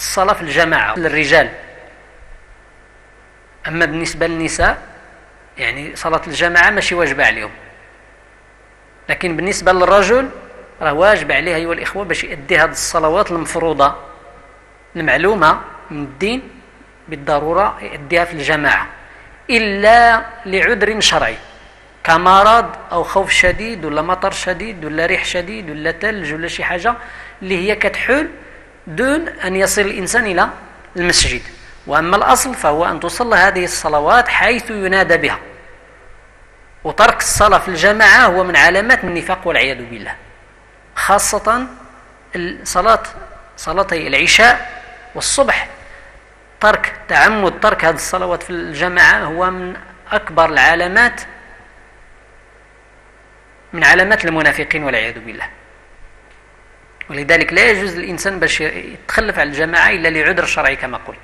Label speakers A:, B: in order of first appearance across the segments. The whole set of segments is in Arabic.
A: الصلاة في الجماعة للرجال. أما بالنسبة للنساء يعني صلاة الجماعة ماشي واجبة عليهم، لكن بالنسبة للرجل راه واجب عليه أيها الإخوة باش يؤدي هذه الصلوات المفروضة المعلومة من الدين بالضرورة يؤديها في الجماعة، إلا لعذر شرعي كمرض أو خوف شديد ولا مطر شديد ولا ريح شديد ولا ثلج ولا شي حاجة اللي هي كتحول دون أن يصل الإنسان إلى المسجد. وأما الأصل فهو أن تصلى هذه الصلوات حيث ينادى بها، وترك الصلاة في هو من علامات النفاق والعياذ بالله، خاصة صلاتي العشاء والصبح. تعمد ترك هذه الصلوات في الجماعة هو من أكبر العلامات من علامات المنافقين والعياذ بالله. ولذلك لا يجوز للإنسان باش يتخلف عن الجماعة إلا لعذر شرعي كما قلت.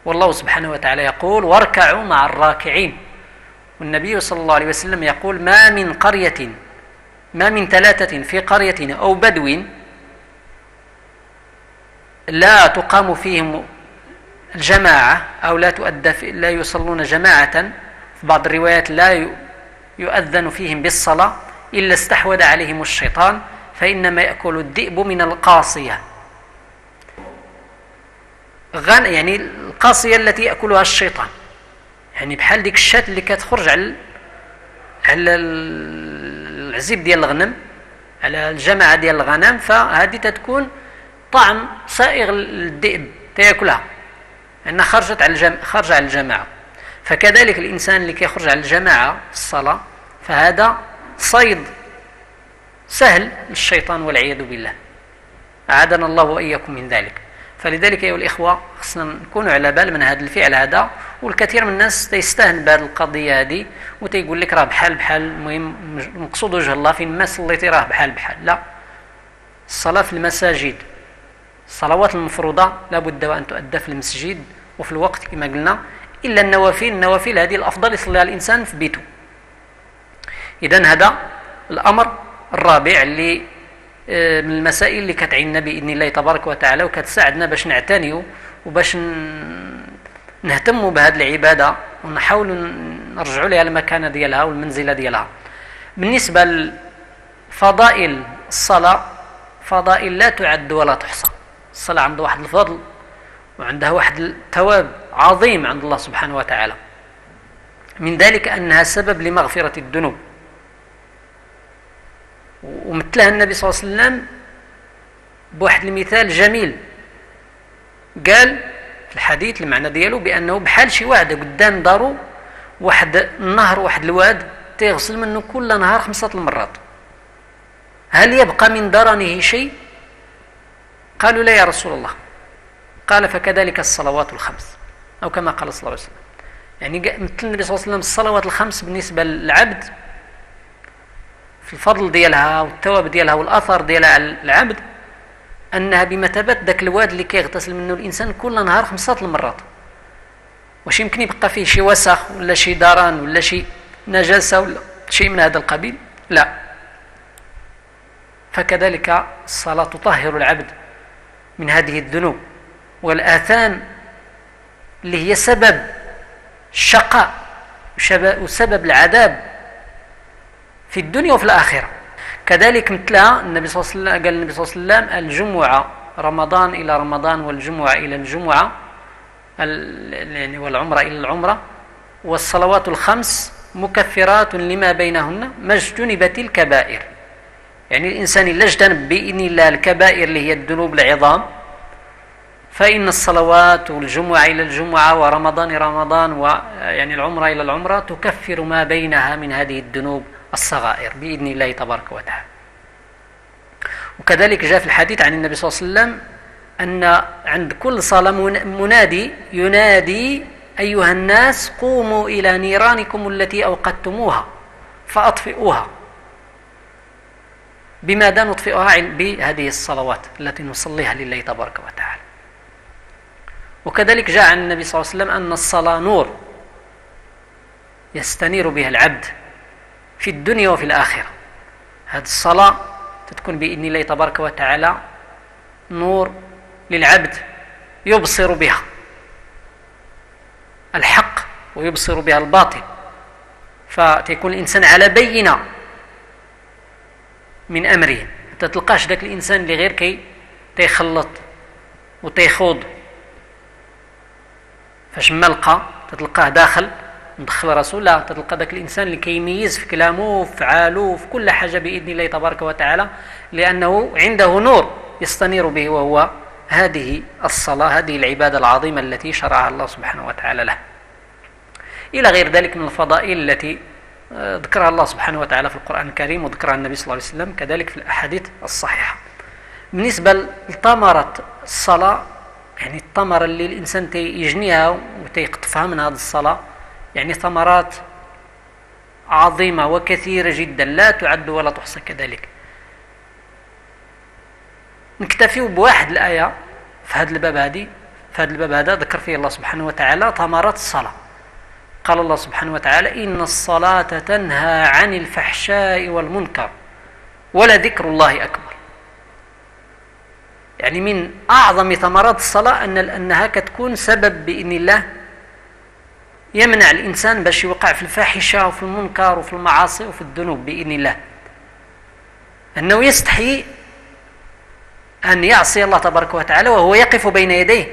A: والله سبحانه وتعالى يقول واركعوا مع الراكعين، والنبي صلى الله عليه وسلم يقول ما من ثلاثة في قرية أو بدو لا تقام فيهم الجماعة أو لا يصلون جماعة، في بعض الروايات لا يؤذن فيهم بالصلاة إلا استحوذ عليهم الشيطان فإنما يأكل الذئب من القاصية، يعني القاصية التي يأكلها الشيطان، يعني بحال ديك الشاة اللي كتخرج على العزيب ديال الغنم، على الجماعة ديال الغنم، فهذه تتكون طعم سائغ للذئب تأكلها لأنها خرج على الجماعة. فكذلك الإنسان اللي كيخرج على الجماعة الصلاة فهذا صيد سهل للشيطان والعياذ بالله، أعاذنا الله وإياكم من ذلك. فلذلك أيها الإخوة خصنا نكونوا على بال من هذا الفعل هذا، والكثير من الناس تيستهن بهذه القضية هذه وتيقول لك راه بحال المهم مقصود وجه الله فين ما صليتي راه بحال. لا، الصلاة في المساجد الصلوات المفروضة لابد وأن تؤدى في المسجد وفي الوقت كما قلنا، إلا النوافل هذه الأفضل يصليها الإنسان في بيته. إذن هذا الأمر الرابع اللي من المسائل اللي كتعيننا بإذن الله تبارك وتعالى وكتساعدنا باش نعتنيوا وباش نهتموا بهذه العبادة ونحاولوا نرجعوا لها المكانة ديالها والمنزلة ديالها. بالنسبة لفضائل الصلاة، فضائل لا تعد ولا تحصى. الصلاة عندها واحد الفضل وعندها واحد الثواب عظيم عند الله سبحانه وتعالى، من ذلك أنها سبب لمغفرة الذنوب. ومثلها النبي صلى الله عليه وسلم بواحد المثال جميل، قال في الحديث المعنى ديالو بأنه بحال شي واحد قدام دارو واحد النهر واحد الواد تيغسل منه كل نهار 5 المرات، هل يبقى من درنه شيء؟ قالوا لا يا رسول الله. قال فكذلك الصلوات الخمس، أو كما قال صلى الله عليه وسلم. يعني مثل النبي صلى الله عليه وسلم الصلوات الخمس بالنسبة للعبد في الفضل ديالها والثواب ديالها والأثر ديالها على العبد أنها بمثابة ذاك الواد اللي كيغتسل منه الإنسان كل نهار 5 المرات. واش يمكن يبقى فيه شي وسخ ولا شي دران ولا شي نجاسة ولا شيء من هذا القبيل؟ لا. فكذلك الصلاة تطهر العبد من هذه الذنوب والآثام اللي هي سبب الشقاء وسبب العذاب في الدنيا وفي الآخرة. كذلك مثلها النبي صلى الله عليه وسلم قال النبي صلى الله عليه وسلم الجمعة رمضان إلى رمضان والجمعة إلى الجمعة يعني والعمرة إلى العمرة والصلوات الخمس مكفرات لما بينهن ما اجتنبت الكبائر. يعني الإنسان إلا اجتنب بإذن الله الكبائر اللي هي الذنوب العظام فإن الصلوات والجمعة إلى الجمعة ورمضان إلى رمضان ويعني العمرة إلى العمرة تكفر ما بينها من هذه الذنوب الصغائر بإذن الله تبارك وتعالى. وكذلك جاء في الحديث عن النبي صلى الله عليه وسلم أن عند كل صلاة منادي ينادي أيها الناس قوموا إلى نيرانكم التي أوقدتموها فأطفئوها. بماذا نطفئها؟ بهذه الصلوات التي نصليها لله تبارك وتعالى. وكذلك جاء عن النبي صلى الله عليه وسلم أن الصلاة نور يستنير بها العبد في الدنيا وفي الآخرة. هذه الصلاة تكون بإذن الله تبارك وتعالى نور للعبد يبصر بها الحق ويبصر بها الباطل، فتكون الإنسان على بينة من أمره. تتلقاش ذاك الإنسان اللي غير كي تيخلط وتيخوض، فاش ما لقى تتلقاه داخل مدخل راسه، لا، تتلقى ذاك الإنسان اللي كيميز في كلامه وفي فعاله وفي كل حاجة بإذن الله تبارك وتعالى، لأنه عنده نور يستنير به، وهو هذه الصلاة، هذه العبادة العظيمة التي شرعها الله سبحانه وتعالى له، إلى غير ذلك من الفضائل التي ذكرها الله سبحانه وتعالى في القرآن الكريم وذكرها النبي صلى الله عليه وسلم كذلك في الأحاديث الصحيحة. بالنسبة لثمرة الصلاة، يعني الثمرة اللي الإنسان يجنيها وتيقطفها من هذه الصلاة، يعني ثمرات عظيمة وكثيرة جدا لا تعد ولا تحصى كذلك. نكتفي بواحد الآية في هذا الباب هذا ذكر فيه الله سبحانه وتعالى ثمرات الصلاة. قال الله سبحانه وتعالى: إن الصلاة تنهى عن الفحشاء والمنكر ولذكر الله أكبر. يعني من أعظم ثمرات الصلاة أنها كتكون سبب بإذن الله يمنع الإنسان باش يوقع في الفاحشة وفي المنكر وفي المعاصي وفي الذنوب بإذن الله، أنه يستحي أن يعصي الله تبارك وتعالى وهو يقف بين يديه.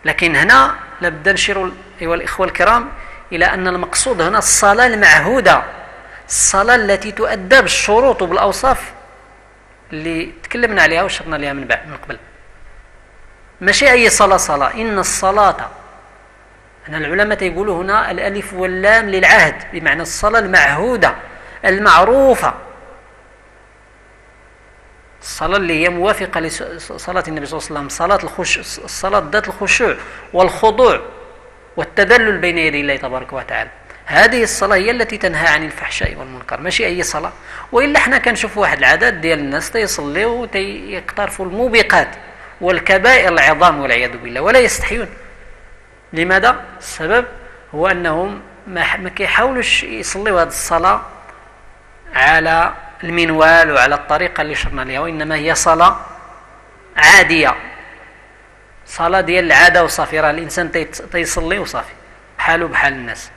A: لكن هنا لابد نشير أيها الإخوة الكرام إلى أن المقصود هنا الصلاة المعهودة، الصلاة التي تؤدى بالشروط وبالأوصاف اللي تكلمنا عليها وشرنا عليها من قبل. ماشي أي صلاة، إن الصلاة، أن العلماء يقولوا هنا الألف واللام للعهد، بمعنى الصلاة المعهودة المعروفة، الصلاة اللي هي موافقة لصلاة النبي صلى الله عليه وسلم، الصلاة ذات الخشوع والخضوع والتذلل بين يدي الله تبارك وتعالى. هذه الصلاة هي التي تنهى عن الفحشاء والمنكر، ماشي أي صلاة. وإلا احنا كنشوف واحد العدد ديال الناس تيصليوا ويقترفوا الموبقات والكبائر العظام والعياذ بالله ولا يستحيون. لماذا؟ السبب هو أنهم ما كيحاولوش يصليوا هذه الصلاة على المنوال وعلى الطريقة اللي شرنا لها، وإنما هي صلاة عادية، صلاة ديال العادة وصافي. راه الإنسان تيصلي وصافي بحاله بحال الناس.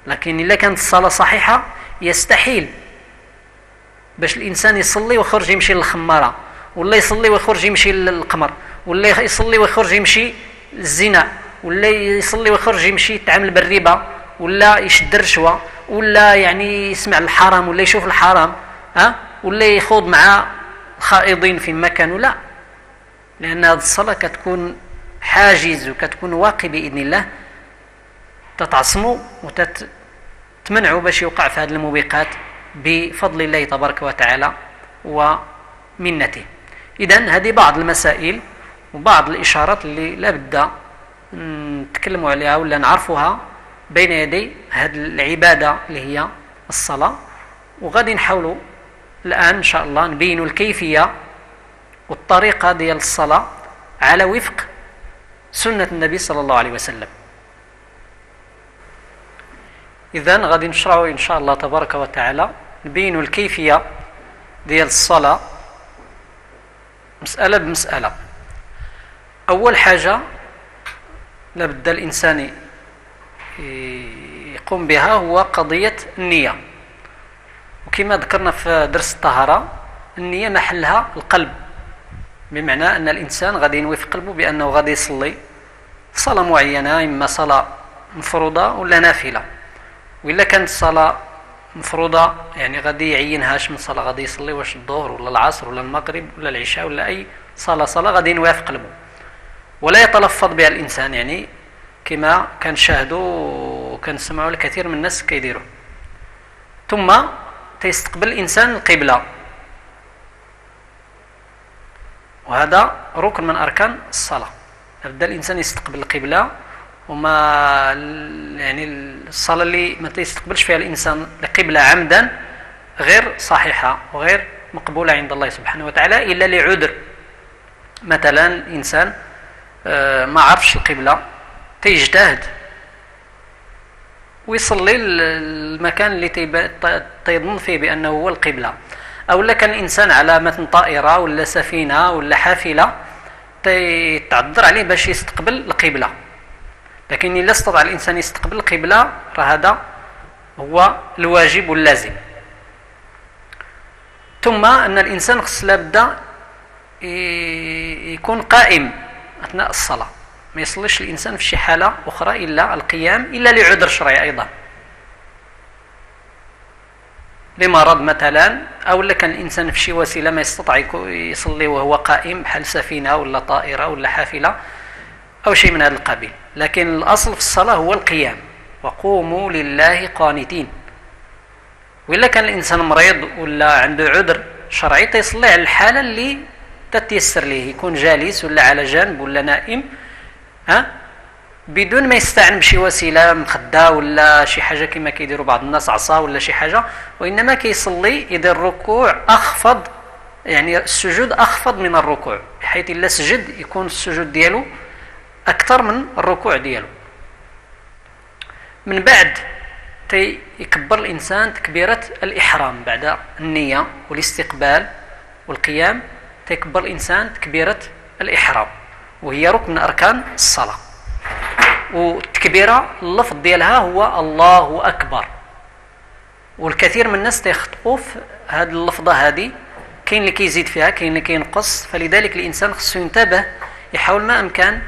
A: لكن إلا كانت الصلاة صحيحة يستحيل باش الإنسان يصلي ويخرج يمشي للخمارة، ولا يصلي ويخرج يمشي للقمر، ولا يصلي ويخرج يمشي للزنا، ولا يصلي ويخرج يمشي يتعامل بالربا، ولا يشد الرشوة، ولا يعني يسمع الحرام ولا يشوف الحرام، ولا يخوض مع خائضين في مكان. لا، لأن هذه الصلاة كتكون حاجز وكتكون واقي بإذن الله، تتعصموا وتتمنعوا باش يوقع في هذه الموبقات بفضل الله تبارك وتعالى ومنته. إذن هذه بعض المسائل وبعض الإشارات اللي لابد نتكلموا عليها ولا نعرفوها بين يدي هذه العبادة اللي هي الصلاة. وغادي نحاولوا الآن إن شاء الله نبينوا الكيفية والطريقة ديال الصلاة على وفق سنة النبي صلى الله عليه وسلم. إذن غادي نشرعوا إن شاء الله تبارك وتعالى نبينوا الكيفية ديال الصلاة مسألة بمسألة. أول حاجة لابد الإنسان يقوم بها هو قضية النية. وكما ذكرنا في درس الطهارة، النية محلها القلب، بمعنى أن الإنسان غادي ينوي في قلبه بأنه غادي يصلي صلاة معينة، إما صلاة مفروضة ولا نافلة. وإلا كانت صلاة مفروضة يعني غادي يعينهاش من صلاة غادي يصلي، واش الظهر ولا العصر ولا المغرب ولا العشاء ولا أي صلاة غادي ينويها في قلبه ولا يتلفظ بها الإنسان، يعني كما كنشاهدوا وكنسمعوا الكثير من الناس كيديروا. ثم تيستقبل الإنسان القبلة، وهذا ركن من أركان الصلاة. يبدأ الإنسان يستقبل القبلة، وما يعني الصلاة اللي ما تيستقبلش فيها الإنسان القبلة عمدا غير صحيحة وغير مقبولة عند الله سبحانه وتعالى، إلا لعذر. مثلا الإنسان ما عرفش القبلة، تيجتهد ويصلي المكان اللي تيظن فيه بأنه هو القبلة، أو لا كان الإنسان على متن طائرة ولا سفينة ولا حافلة تعذر عليه باش يستقبل القبلة، لكن إلا استطاع الإنسان يستقبل القبلة فهذا هو الواجب واللازم. ثم أن الإنسان خص لابد يكون قائم أثناء الصلاة، ما يصليش الإنسان في شي حالة أخرى إلا القيام، إلا لعذر شرعي أيضا، لمرض مثلا، أو كان الإنسان في شي وسيلة ما يستطيع يصلي وهو قائم بحال سفينة ولا طائرة ولا حافلة أو شيء من هذا القبيل. لكن الأصل في الصلاة هو القيام، وقوموا لله قانتين. وإلا كان الإنسان مريض ولا عنده عذر شرعي يصلي على الحالة اللي تتيسر ليه، يكون جالس ولا على جنب ولا نائم بدون ما يستعن بشي وسيلة مخدة ولا شي حاجة كما كيديروا بعض الناس عصا ولا شي حاجة، وإنما كيصلي إذا الركوع أخفض، يعني السجود أخفض من الركوع، بحيث إلا سجد يكون السجود ديالو أكثر من الركوع ديالو. من بعد يكبر الإنسان تكبيرة الإحرام بعد النية والاستقبال والقيام، تكبر الإنسان تكبيرة الإحرام، وهي ركن من أركان الصلاة. والتكبيرة اللفظ ديالها هو الله أكبر، والكثير من الناس تيخطئوا في هذه اللفظة هذه، كاين اللي كيزيد فيها كاين اللي كينقص، فلذلك الإنسان خصو ينتبه يحاول ما أمكن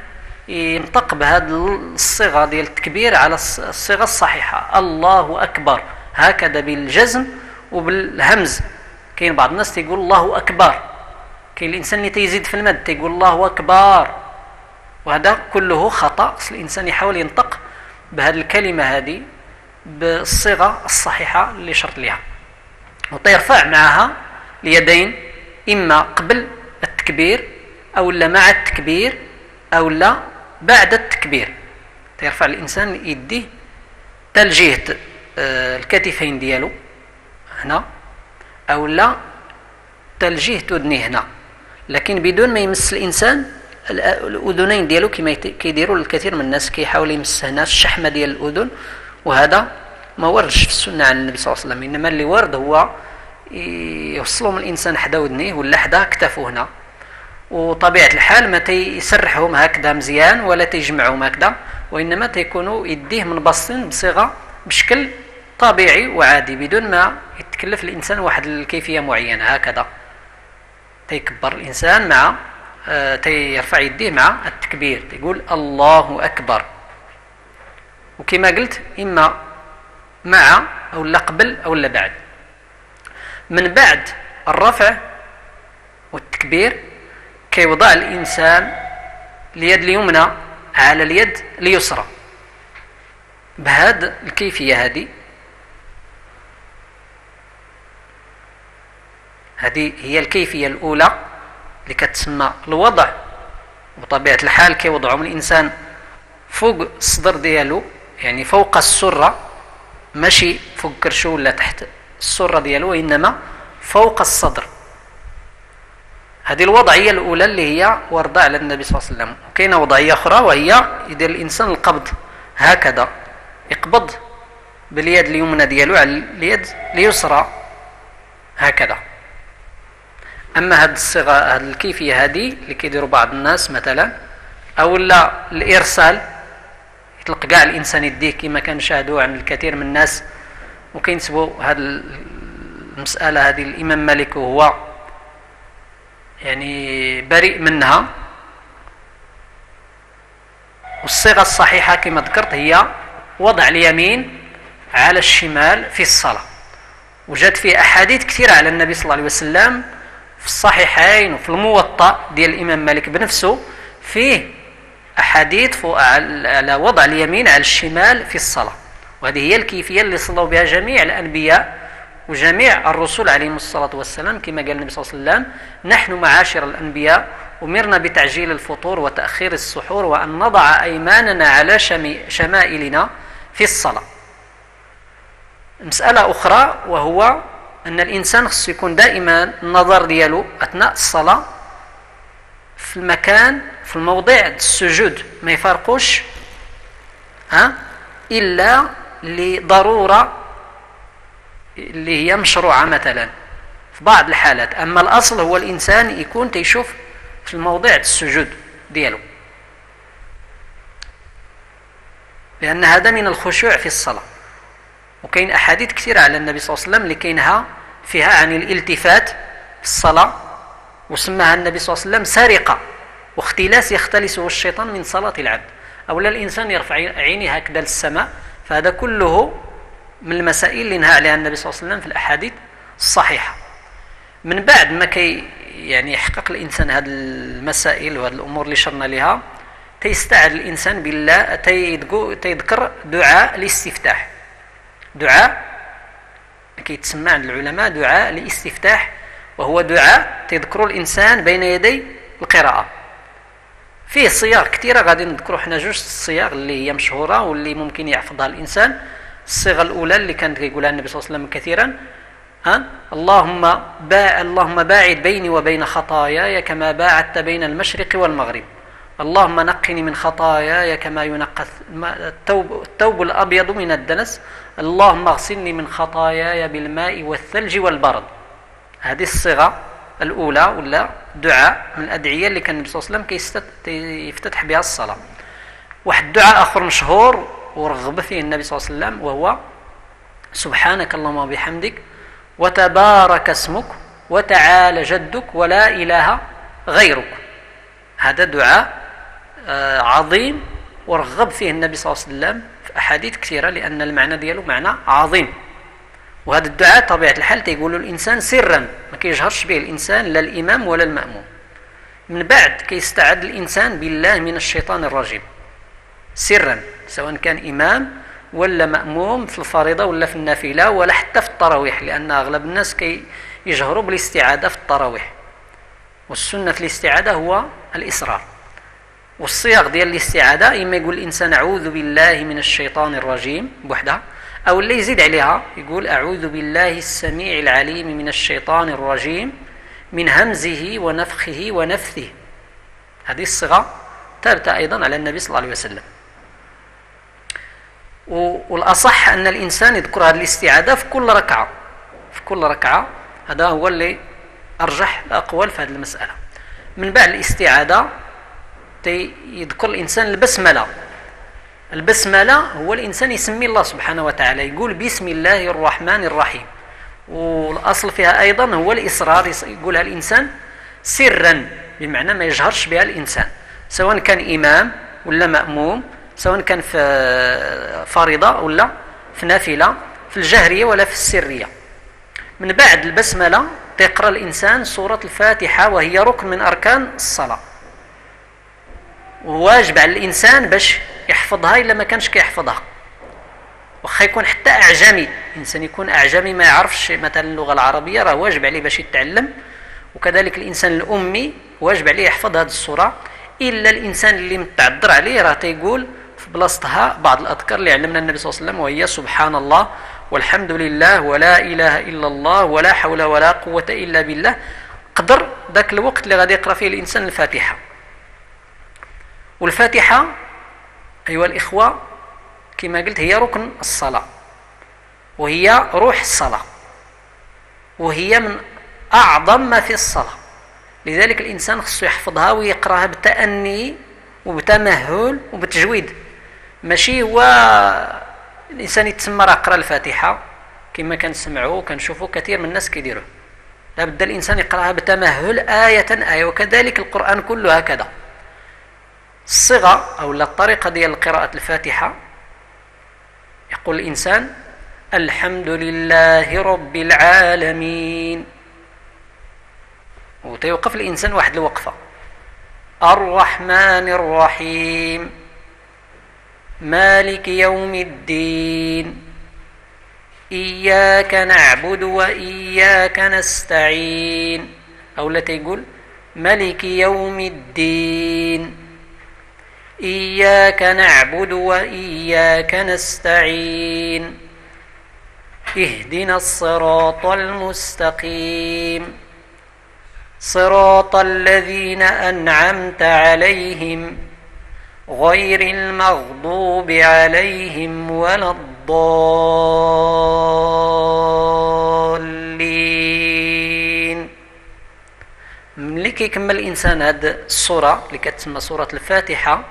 A: ينطق بهذه الصيغة ديال التكبير على الصيغة الصحيحة، الله أكبر هكذا بالجزم وبالهمز. كاين بعض الناس تيقول الله أكبر، كاين الإنسان اللي تيزيد في المد تيقول الله أكبر، وهذا كله خطأ. الإنسان يحاول ينطق بهذه الكلمة هذه بالصيغة الصحيحة اللي شرط لها، وتيرفع معها اليدين إما قبل التكبير أو لا مع التكبير أو لا بعد التكبير. تيرفع الإنسان يديه تلجهة الكتفين ديالو هنا أو لا تلجهة أذنيه هنا، لكن بدون ما يمس الإنسان الأذنين ديالو كما كيديروا الكثير من الناس، كيحاول يمس هنا الشحمة ديال الأذن، وهذا ما وردش في السنة عن النبي صلى الله عليه وسلم. إنما اللي ورد هو يوصلهم الإنسان حدا أذنيه ولا حدا كتافه هنا، وطبيعة الحال ما تيسرحهم هكذا مزيان ولا تيجمعهم هكذا، وإنما تيكونوا يديه منبسطين بصيغة بشكل طبيعي وعادي بدون ما يتكلف الإنسان واحد الكيفية معينة. هكذا تيكبر الإنسان مع تيرفع يديه مع التكبير، تيقول الله أكبر، وكما قلت إما مع أو لا قبل أو لا بعد. من بعد الرفع والتكبير كيوضع الإنسان اليد اليمنى على اليد اليسرى بهذه الكيفية هذه هي الكيفية الأولى اللي كتسمى الوضع. وطبيعة الحال كيوضعهم الإنسان فوق الصدر ديالو، يعني فوق السرة، ماشي فوق كرشو ولا تحت السرة ديالو، وإنما فوق الصدر. هذه الوضعية الأولى اللي هي وردة على النبي صلى الله عليه وسلم. وكاينة وضعية أخرى وهي يدير الإنسان القبض هكذا، يقبض باليد اليمنى ديالو على اليد اليسرى هكذا. أما هذه الصيغة هذه الكيفية هذه اللي كيديروا بعض الناس مثلا، أو لا الإرسال، يطلق كاع الإنسان يديه كما كنشاهدوا عن الكثير من الناس، وكينسبوا هذه المسألة هذه الإمام مالك وهو يعني بريء منها. والصيغة الصحيحة كما ذكرت هي وضع اليمين على الشمال في الصلاة، وجد فيه أحاديث كثيرة على النبي صلى الله عليه وسلم في الصحيحين وفي الموطأ ديال الإمام مالك بنفسه، فيه أحاديث على وضع اليمين على الشمال في الصلاة. وهذه هي الكيفية اللي صلوا بها جميع الأنبياء وجميع الرسل عليهم الصلاة والسلام، كما قال النبي صلى الله عليه وسلم: نحن معاشر الأنبياء أمرنا بتعجيل الفطور وتأخير السحور وأن نضع أيماننا على شمائلنا في الصلاة. مسألة أخرى وهو أن الإنسان خصو يكون دائما النظر ديالو أثناء الصلاة في المكان في الموضع السجود، ما يفرقوش إلا لضرورة اللي هي مشروعة مثلا، في بعض الحالات. أما الأصل هو الإنسان يكون تيشوف في الموضع السجود ديالو، لأن هذا من الخشوع في الصلاة. وكاين أحاديث كثيرة على النبي صلى الله عليه وسلم اللي كاينها فيها عن الالتفات في الصلاة، وسماها النبي صلى الله عليه وسلم سرقة واختلاس يختلسه الشيطان من صلاة العبد. أولا الإنسان يرفع عينه هكذا للسماء، فهذا كله من المسائل اللي نهى عليها النبي صلى الله عليه وسلم في الأحاديث الصحيحة. من بعد ما يعني يحقق الإنسان هذه المسائل وهذه الأمور اللي شرنا لها، تيستعد الإنسان بالله، تيذكر دعاء الاستفتاح. دعاء كيتسمى عند العلماء دعاء الاستفتاح، وهو دعاء تذكر الإنسان بين يدي القراءة. فيه صياغ كثيرة غادي نذكروا حنا جوج الصياغ اللي هي مشهورة واللي ممكن يحفظها الإنسان. الصيغة الأولى اللي كانت يقولها النبي صلى الله عليه وسلم كثيرا: اللهم باعد بيني وبين خطاياي كما باعدت بين المشرق والمغرب، اللهم نقني من خطاياي كما ينقى الثوب الأبيض من الدنس، اللهم اغسلني من خطاياي بالماء والثلج والبرد. هذه الصيغة الأولى ولا دعاء من الأدعية اللي كان النبي صلى الله عليه وسلم يفتتح بها الصلاة. واحد دعاء آخر مشهور ورغب فيه النبي صلى الله عليه وسلم، وهو: سبحانك اللهم وبحمدك وتبارك اسمك وتعالى جدك ولا إله غيرك. هذا دعاء عظيم ورغب فيه النبي صلى الله عليه وسلم في أحاديث كثيرة، لأن المعنى دياله معنى عظيم. وهذا الدعاء طبيعة الحال تيقولوا الإنسان سرا، ما كيجهرش به الإنسان لا الإمام ولا المأموم. من بعد كيستعد الإنسان بالله من الشيطان الرجيم سرا، سواء كان إمام ولا مأموم في الفريضة ولا في النافلة ولا حتى في التراويح، لأن أغلب الناس يجهروا بالاستعادة في التراويح، والسنة في الاستعادة هو الإصرار. والصياغ ديال الاستعادة إما يقول الإنسان أعوذ بالله من الشيطان الرجيم بوحدها، أو اللي يزيد عليها يقول أعوذ بالله السميع العليم من الشيطان الرجيم من همزه ونفخه ونفثه. هذه الصيغة ثابتة أيضا على النبي صلى الله عليه وسلم. والأصح أن الإنسان يذكر هذه الاستعادة في كل ركعة، في كل ركعة. هذا هو اللي أرجح الأقوال في هذه المسألة. من بعد الاستعادة يذكر الإنسان البسملة. البسملة هو الإنسان يسمي الله سبحانه وتعالى، يقول بسم الله الرحمن الرحيم. والأصل فيها أيضا هو الإصرار، يقولها الإنسان سرا، بمعنى ما يجهرش بها الإنسان، سواء كان إمام ولا مأموم، سواء كان في فريضة ولا في نافلة، في الجهرية ولا في السرية. من بعد البسملة تقرأ الإنسان سورة الفاتحة، وهي ركن من أركان الصلاة، وواجب على الإنسان باش يحفظها إلا ما كانش كيحفظها. وخا يكون حتى أعجمي، الإنسان يكون أعجمي ما يعرفش مثلا اللغة العربية، راه واجب عليه باش يتعلم. وكذلك الإنسان الأمي واجب عليه يحفظ هذه السورة، إلا الإنسان اللي متعذر عليه راه تيقول في بلاصتها بعض الأذكار اللي علمنا النبي صلى الله عليه وسلم، وهي سبحان الله والحمد لله ولا إله إلا الله ولا حول ولا قوة إلا بالله، قدر ذاك الوقت اللي غادي يقرأ فيه الإنسان الفاتحة. والفاتحة أيها الإخوة كما قلت هي ركن الصلاة، وهي روح الصلاة، وهي من أعظم ما في الصلاة. لذلك الإنسان خصو يحفظها ويقرأها بتأني وبتمهل وبتجويد. ماشي هو الإنسان يتسمى راه قرأ الفاتحة كما كنسمعوا وكنشوفوا كثير من الناس كيديروه، لابد الإنسان يقرأها بتمهل آية آية. وكذلك القرآن كله هكذا. الصيغة أو الطريقة ديال قراءة الفاتحة، يقول الإنسان الحمد لله رب العالمين، وتيوقف الإنسان واحد الوقفة، الرحمن الرحيم مالك يوم الدين إياك نعبد وإياك نستعين، أو لا تيقول مالك يوم الدين إياك نعبد وإياك نستعين اهدنا الصراط المستقيم صراط الذين أنعمت عليهم غير المغضوب عليهم ولا الضالين. ملي كيكمل الانسان هاد السوره اللي كتسمى سوره الفاتحه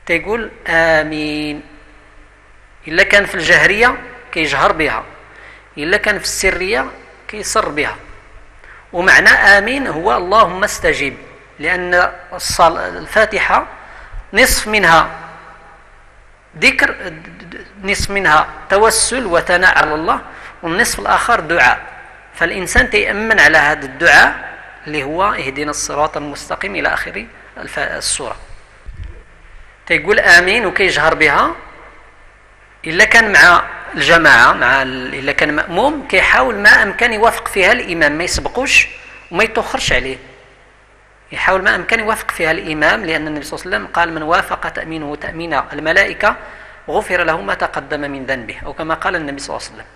A: تيقول امين. الا كان في الجهريه كيجهر بها، الا كان في السريه كيسر بها. ومعنى امين هو اللهم استجب، لان الفاتحه نصف منها ذكر، نصف منها توسل وثناء على الله، والنصف الاخر دعاء. فالانسان تيأمن على هذا الدعاء اللي هو اهدنا الصراط المستقيم الى اخر السوره. تيقول امين وكيجهر بها. الا كان مع الجماعه، الا كان مأموم كيحاول ما امكن يوافق فيها الامام، ما يسبقوش وما يتوخرش عليه، يحاول ما امكن يوافق فيها الامام، لان النبي صلى الله عليه وسلم قال من وافق تأمينه تأمين الملائكه غفر له ما تقدم من ذنبه، او كما قال النبي صلى الله عليه وسلم.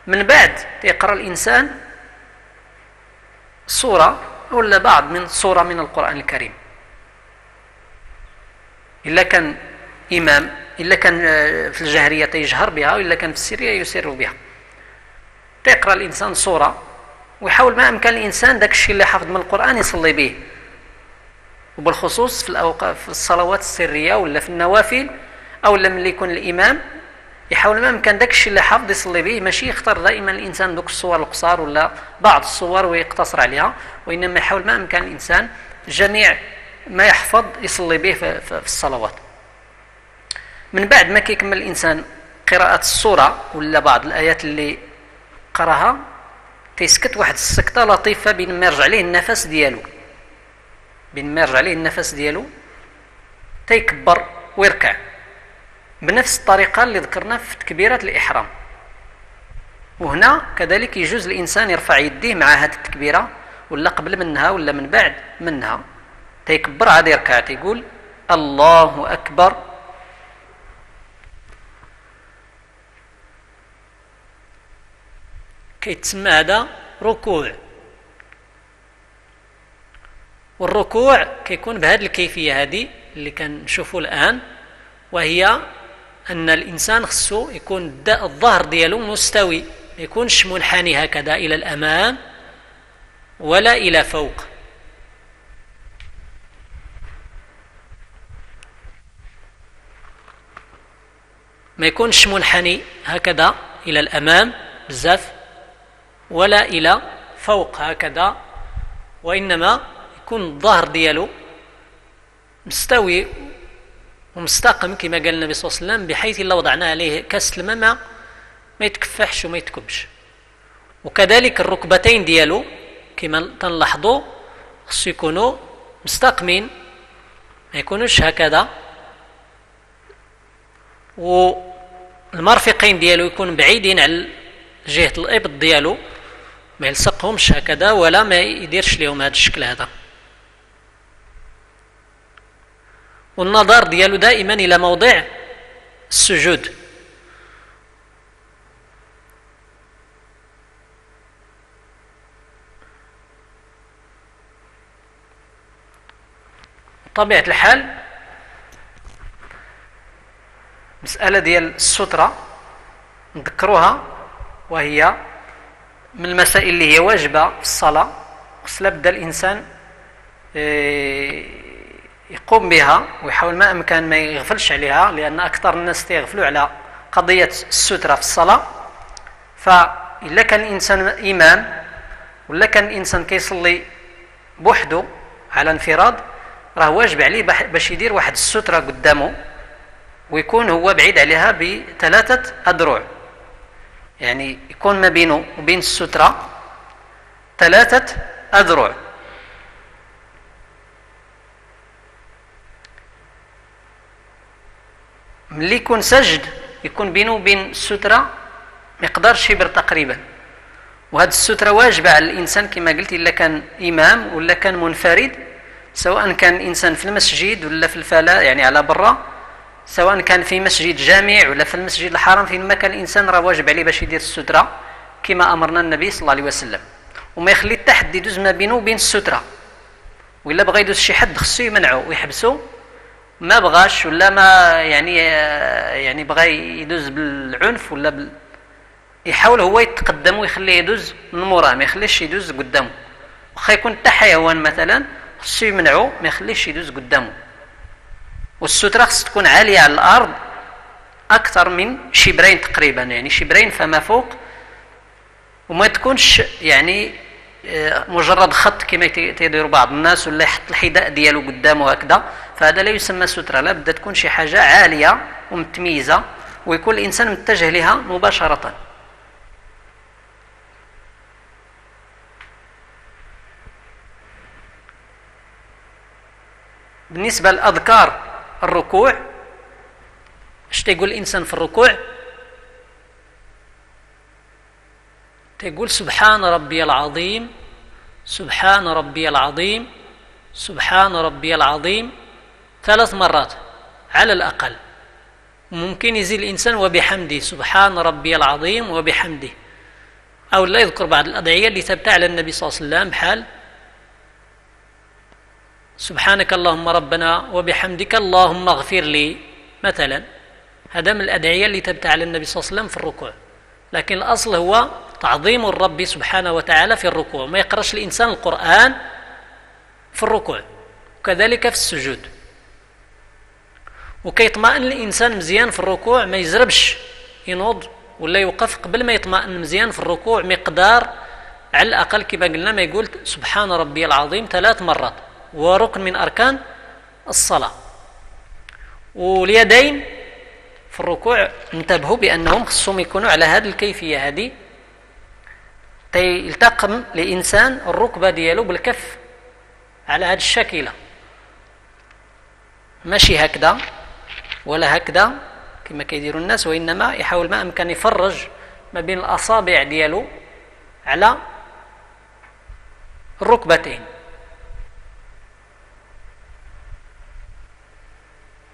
A: من بعد يقرأ الانسان سوره ولا بعض من سوره من القرآن الكريم، الا كان امام، الا كان في الجهريه يجهر بها، والا كان في السريه يسر بها. تقرأ الانسان سوره ويحاول ما امكن الانسان داك الشيء اللي حافظ من القرآن يصلي به، وبالخصوص في الاوقات في الصلوات السريه ولا في النوافل، او لما اللي يكون الامام يحاول ما امكن داك الشيء اللي حافظ يصلي به، ماشي يختار دائما الانسان دوك الصور القصار ولا بعض الصور ويقتصر عليها، وانما يحاول ما امكن الانسان جميع ما يحفظ يصلي به في الصلوات. من بعد ما كيكمل الانسان قراءه السوره ولا بعض الايات اللي قراها، تيسكت واحد السكته لطيفه بين ما يرجع ليه النفس ديالو، تيكبر ويركع بنفس الطريقه اللي ذكرنا في تكبيره الاحرام. وهنا كذلك يجوز الانسان يرفع يديه مع هذه التكبيره، ولا قبل منها ولا من بعد منها، تيكبر عاد يركع، تيقول الله اكبر. كيتسمى هذا ركوع. والركوع كيكون بهذه الكيفيه هذه اللي كنشوفوا الان، وهي ان الانسان خصو يكون الظهر ديالو مستوي، ما يكونش منحني هكذا الى الامام ولا الى فوق. ما يكونش منحني هكذا الى الامام بزاف ولا الى فوق هكذا، وانما يكون الظهر ديالو مستوي ومستقم كما قال النبي صلى الله عليه وسلم، بحيث لو وضعنا عليه كاس الماء ما يتكفحش وما يتكبش. وكذلك الركبتين ديالو كما تنلاحظوا خصو يكونوا مستقمين، ما يكونوش هكذا، والمرفقين ديالو يكون بعيدين على جهة الإبط ديالو، ما يلصقهمش هكذا ولا ما يديرش لهم هذا الشكل هذا. والنظر ديالو دائما إلى موضع السجود. بطبيعة الحال مسألة ديال السترة نذكروها، وهي من المسائل اللي هي واجبة في الصلاة، خص لابد الإنسان يقوم بها ويحاول ما أمكن ما يغفلش عليها، لأن أكثر الناس يغفلوا على قضية السترة في الصلاة. فإلا كان الإنسان إمام ولا كان الإنسان كيصلي بوحده على انفراد، راه واجب عليه باش يدير واحد السترة قدامه، ويكون هو بعيد عليها ب3 أذرع، يعني يكون ما بينه وبين السترة 3 أذرع. ملي يكون سجد يكون بينه وبين السترة مقدار شبر تقريبا. وهذه السترة واجبة على الإنسان كما قلت، إلا كان إمام ولا كان منفرد، سواء كان الإنسان في المسجد ولا في الفلاة يعني على برا، سواء كان في مسجد جامع ولا في المسجد الحرام، فين ما كان الإنسان راه واجب عليه باش يدير السترة كما أمرنا النبي صلى الله عليه وسلم، وما يخلي حتى حد يدوز ما بينه وبين السترة. وإلا بغى يدوز شي حد خصو يمنعه ويحبسه، ما بغاش ولا ما يعني بغى يدوز بالعنف ولا يحاول هو يتقدم ويخليه يدوز من موراه، ما يخليش يدوز قدامه. واخا يكون حتى حيوان مثلا خصو يمنعو ما يخليش يدوز قدامه. والسترة خص تكون عالية على الأرض أكثر من شبرين تقريبا، يعني شبرين فما فوق، وما تكونش يعني مجرد خط كما تيديروا بعض الناس ولا يحط الحذاء ديالو قدامه هكذا، فهذا لا يسمى سترة. لا بد تكون شي حاجة عالية ومتميزة ويكون الإنسان متجه لها مباشرة. بالنسبة لأذكار الركوع، اش تيقول الإنسان في الركوع؟ تيقول سبحان ربي العظيم، سبحان ربي العظيم، سبحان ربي العظيم 3 مرات على الأقل. ممكن يزيد الإنسان وبحمده، سبحان ربي العظيم وبحمده، أو لا يذكر بعض الأدعية اللي ثبت على النبي صلى الله عليه وسلم بحال سبحانك اللهم ربنا وبحمدك اللهم اغفر لي مثلا. هذا من الأدعية اللي ثبت على النبي صلى الله عليه وسلم في الركوع، لكن الأصل هو تعظيم الرب سبحانه وتعالى في الركوع. ما يقرأش الإنسان القرآن في الركوع، وكذلك في السجود. وكيطمئن الإنسان مزيان في الركوع، ما يزربش ينوض ولا يوقف قبل ما يطمئن مزيان في الركوع مقدار على الأقل كما قلنا ما يقول سبحان ربي العظيم 3 مرات، وركن من أركان الصلاة. واليدين في الركوع انتبهوا بأنهم خصهم يكونوا على هذه الكيفية هذه، يلتقم لإنسان الركبة ديالو بالكف على هذه الشكلة، ماشي هكذا ولا هكذا كما كيديروا الناس، وإنما يحاول ما أمكن يفرج ما بين الأصابع ديالو على الركبتين.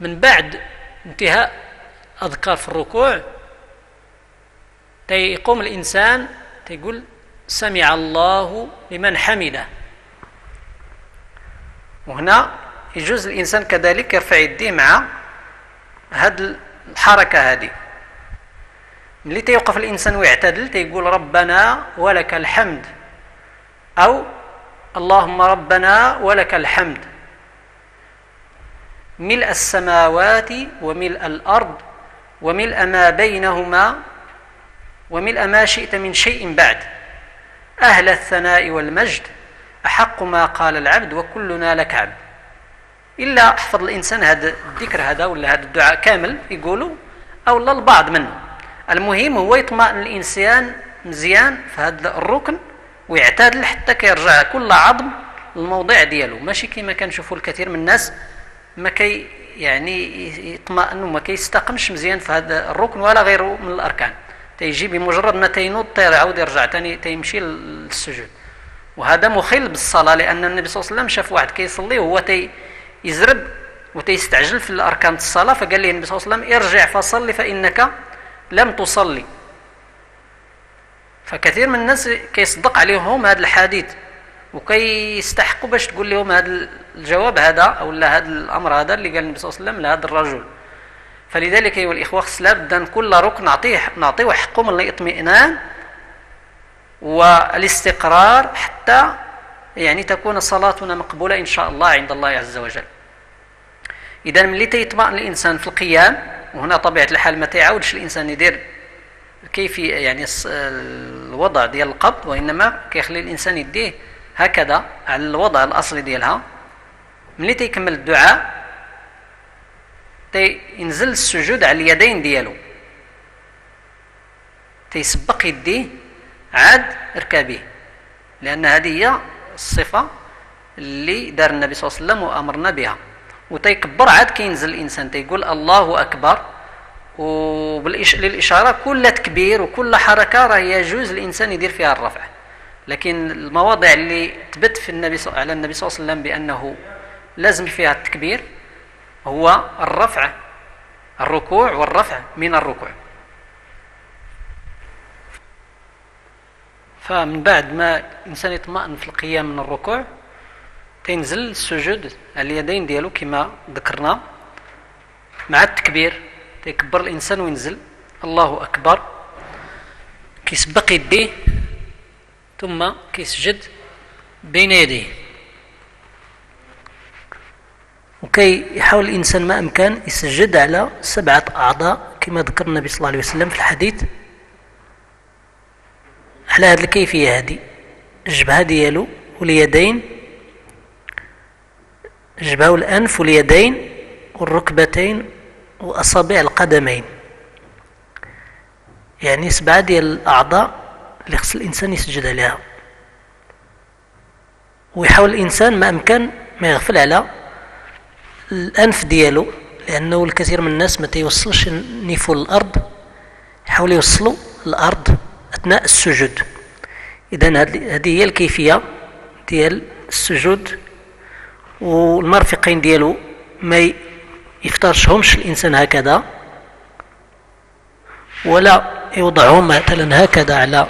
A: من بعد انتهاء أذكار في الركوع يقوم الإنسان يقول سمع الله لمن حمده، وهنا يجوز الإنسان كذلك يرفع يديه مع هذه الحركة هذه. ملي تيوقف الإنسان ويعتدل تيقول ربنا ولك الحمد، أو اللهم ربنا ولك الحمد ملء السماوات وملء الأرض وملء ما بينهما وملء ما شئت من شيء بعد، أهل الثناء والمجد، أحق ما قال العبد وكلنا لك عبد. إلا حفظ الإنسان هذا الذكر هذا ولا هذا الدعاء كامل يقولوا، أو لا البعض منه. المهم هو يطمئن الإنسان مزيان في هذا الركن ويعتدل حتى كيرجع كل عظم للموضع ديالو، ماشي كما كنشوفوا الكثير من الناس ما كي يعني يطمئن وما كيستقمش مزيان في هذا الركن ولا غيره من الأركان، تيجي بمجرد ما تينوض تيعاود يرجع ثاني تيمشي للسجود، وهذا مخل بالصلاة. لأن النبي صلى الله عليه وسلم شاف واحد كيصلي وهو يزرب وتيستعجل في الأركان الصلاة، فقال له النبي صلى الله عليه وسلم ارجع فصلي فإنك لم تصلي. فكثير من الناس كيصدق عليهم هذا الحديث وكيستحقوا باش تقول لهم هذا الجواب هذا او لا هذا الامر هذا اللي قال النبي صلى الله عليه وسلم لهذا الرجل. فلذلك ايها الاخوه خص لابد كل ركن نعطيه حقه من الاطمئنان والاستقرار حتى يعني تكون صلاتنا مقبوله ان شاء الله عند الله عز وجل. اذا ملي تيطمئن الانسان في القيام، وهنا طبيعه الحال ما تيعاودش الانسان يدير كيف يعني الوضع ديال القبض، وانما كيخلي الانسان يديه هكذا على الوضع الاصلي ديالها. ملي تيكمل الدعاء تينزل السجود على اليدين ديالو، تيسبق يديه عاد ركابيه، لان هذه هي الصفه اللي دار النبي صلى الله عليه وسلم وامرنا بها. وتيكبر عاد كينزل الانسان تيقول الله اكبر، وللاشاره كل تكبير وكل حركه راه يجوز الانسان يدير فيها الرفع، لكن المواضع اللي ثبت في على النبي صلى الله عليه وسلم بانه لازم فيها التكبير هو الرفع، الركوع والرفع من الركوع. فمن بعد ما الانسان يطمئن في القيام من الركوع تنزل السجود على اليدين ديالو كما ذكرنا مع التكبير، تيكبر الانسان وينزل الله اكبر، كيسبق يديه ثم كيسجد بين يديه. وكي يحاول الإنسان ما أمكن يسجد على 7 أعضاء كما ذكر النبي صلى الله عليه وسلم في الحديث على هذه الكيفية هذه: الجبهة ديالو واليدين، الجبهة والأنف واليدين والركبتين وأصابع القدمين، يعني 7 ديال الأعضاء اللي خص الإنسان يسجد عليها. ويحاول الإنسان ما أمكن ما يغفل على الأنف ديالو، لأنه الكثير من الناس ما تيوصلش نيفو الأرض، يحاول يوصلوا الأرض أثناء السجود. إذن هذه هي الكيفية ديال السجود. والمرفقين ديالو ما يفترشهمش الإنسان هكذا، ولا يوضعهم مثلا هكذا على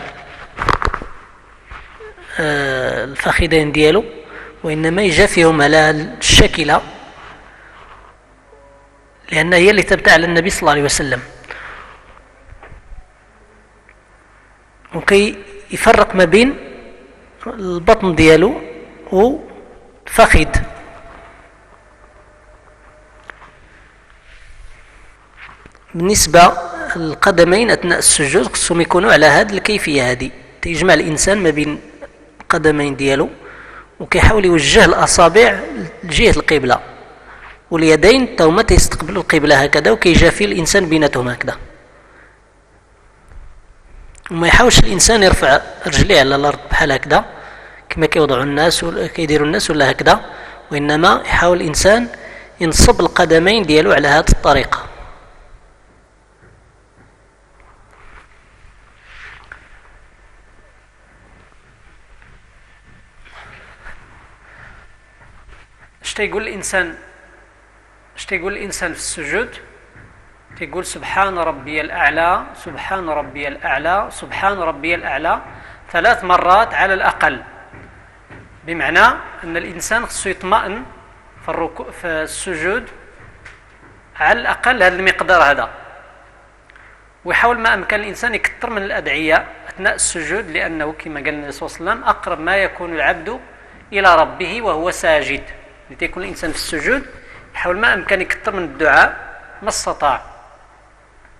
A: الفخذين ديالو، وإنما يجافيهم على الشكلة، لأن هي اللي ثبت على النبي صلى الله عليه وسلم. وكي يفرق ما بين البطن ديالو والفخذ. بالنسبة للقدمين أثناء السجود خصهم يكونوا على هذه الكيفية هذه، تيجمع الإنسان ما بين القدمين ديالو وكيحاول يوجه الأصابع لجهة القبلة، واليدين تاهما تيستقبلوا القبلة هكذا، وكيجافي الإنسان بيناتهم هكذا. وما يحاولش الإنسان يرفع رجليه على الأرض بحال هكذا كما كيوضعوا الناس كيديروا الناس ولا هكذا، وإنما يحاول الإنسان ينصب القدمين ديالو على هذه الطريقة. اش تيقول الإنسان في السجود؟ تيقول سبحان ربي الأعلى، سبحان ربي الأعلى، سبحان ربي الأعلى 3 مرات على الأقل. بمعنى أن الإنسان خصو يطمئن في السجود على الأقل هذا المقدار هذا، ويحاول ما أمكن الإنسان يكثر من الأدعية أثناء السجود، لأنه كما قال النبي صلى الله عليه وسلم: أقرب ما يكون العبد إلى ربه وهو ساجد. لتكون الإنسان في السجود يحاول ما أمكن يكثر من الدعاء ما استطاع،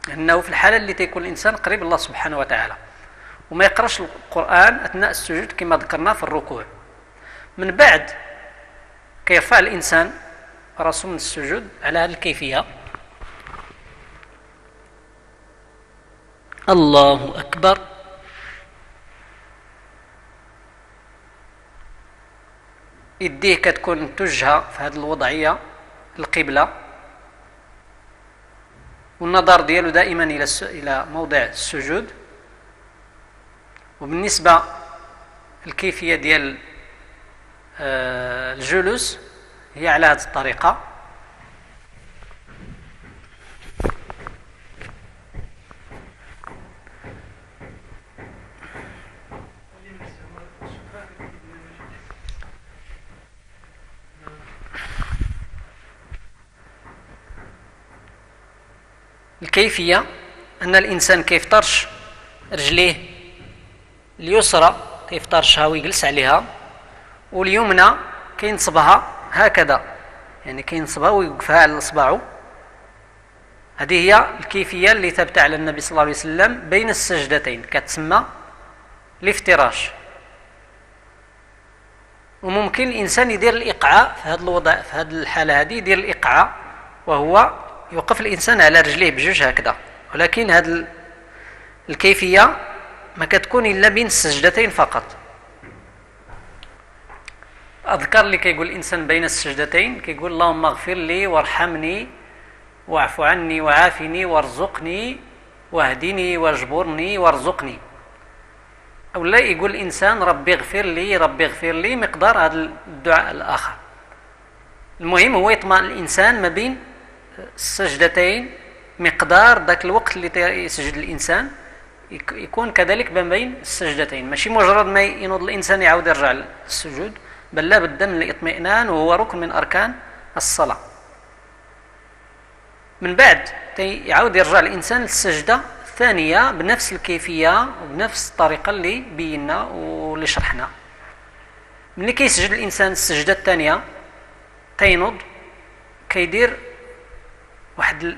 A: لأنه في الحالة اللي تيكون الإنسان قريب الله سبحانه وتعالى. وما يقرأش القرآن أثناء السجود كما ذكرنا في الركوع. من بعد كيرفع الإنسان رأسه من السجود على هذه الكيفية: الله أكبر، يديه كتكون متوجهة في هذه الوضعية القبلة، والنظر ديالو دائما إلى موضع السجود. وبالنسبة للكيفية ديال الجلوس هي على هذه الطريقة. الكيفية أن الإنسان كيفترش رجليه اليسرى كيفترشها ويجلس عليها، واليمنى كينصبها هكذا، يعني كينصبها ويوقفها على إصبعه. هذه هي الكيفية اللي ثبت على النبي صلى الله عليه وسلم بين السجدتين، كتسمى الافتراش. وممكن الإنسان يدير الإقعاء في هذا الوضع، في هذه الحالة هذه يدير الإقعاء، وهو يوقف الإنسان على رجليه بجوج هكذا. ولكن هذه الكيفية ما كتكون إلا بين السجدتين فقط. أذكر اللي كيقول الإنسان بين السجدتين كيقول: اللهم اغفر لي وارحمني واعف عني وعافني وارزقني واهدني واجبرني وارزقني. أو لا يقول الإنسان: ربي اغفر لي ربي اغفر لي، مقدار هذا الدعاء الآخر. المهم هو يطمئن الإنسان ما بين السجدتين، مقدار ذاك الوقت اللي يسجد الإنسان يكون كذلك ما بين السجدتين، ماشي مجرد ما ينوض الإنسان يعاود يرجع للسجود، بل لا بد من الإطمئنان، وهو ركن من أركان الصلاة. من بعد يعاود يرجع الإنسان للسجدة الثانية بنفس الكيفية وبنفس الطريقة اللي بينا واللي شرحنا. ملي كيسجد الانسان السجده الثانيه تينوض كيدير واحد